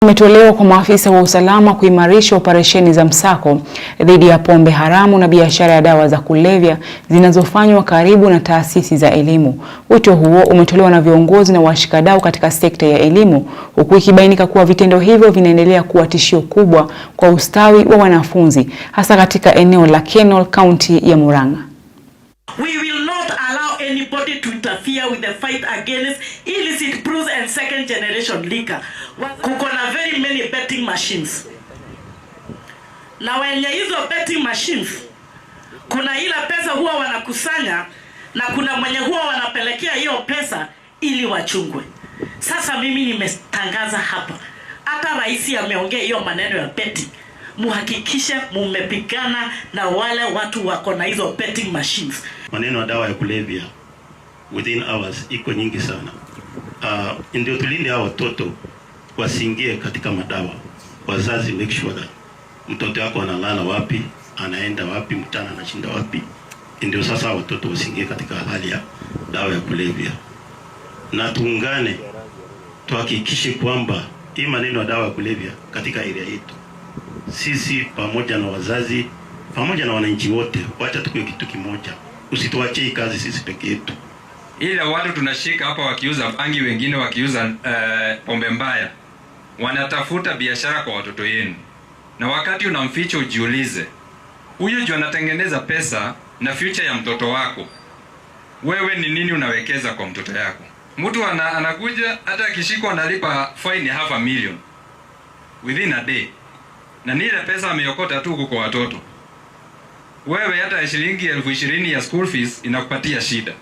Umetolewa kwa maafisa wa usalama kuimarisha operesheni za msako dhidi ya pombe haramu na biashara ya dawa za kulevya zinazofanywa karibu na taasisi za elimu. Wito huo umetolewa na viongozi na washikadau katika sekta ya elimu, huku ikibainika kuwa vitendo hivyo vinaendelea kuwa tishio kubwa kwa ustawi wa wanafunzi, hasa katika eneo la Kenol, kaunti ya Murang'a. We will not allow anybody to interfere with the fight against illicit bruise and second generation liquor. Kuko na very many betting machines. Na wenye hizo betting machines, kuna ila pesa huwa wanakusanya na kuna mwenye huwa wanapelekea hiyo pesa ili wachungwe. Sasa mimi nimetangaza hapa, hata rais ameongea hiyo maneno ya betting. Muhakikishe mumepigana na wale watu wako na hizo betting machines. Maneno ya dawa ya kulevya within hours iko nyingi sana. Ndio tulinde hao watoto wasiingie katika madawa. Wazazi, make sure that mtoto wako analala wapi, anaenda wapi, mtana anashinda wapi. Ndio sasa watoto wasiingie katika hali ya dawa ya kulevya. Na tuungane tuhakikishe kwamba hii maneno ya dawa ya kulevya katika area yetu, sisi pamoja na wazazi pamoja na wananchi wote, wacha tukue kitu kimoja. Usituachie hii kazi sisi peke yetu. Ile watu tunashika hapa wakiuza bangi, wengine wakiuza pombe mbaya, wanatafuta biashara kwa watoto yenu. Na wakati unamficha, ujiulize, huyu ndio anatengeneza pesa na future ya mtoto wako. Wewe ni nini unawekeza kwa mtoto yako? Mtu anakuja hata akishikwa analipa fine $500,000 within a day. Na ile pesa ameyokota tu kwa watoto. Wewe hata shilingi 20,000 ya school fees inakupatia shida.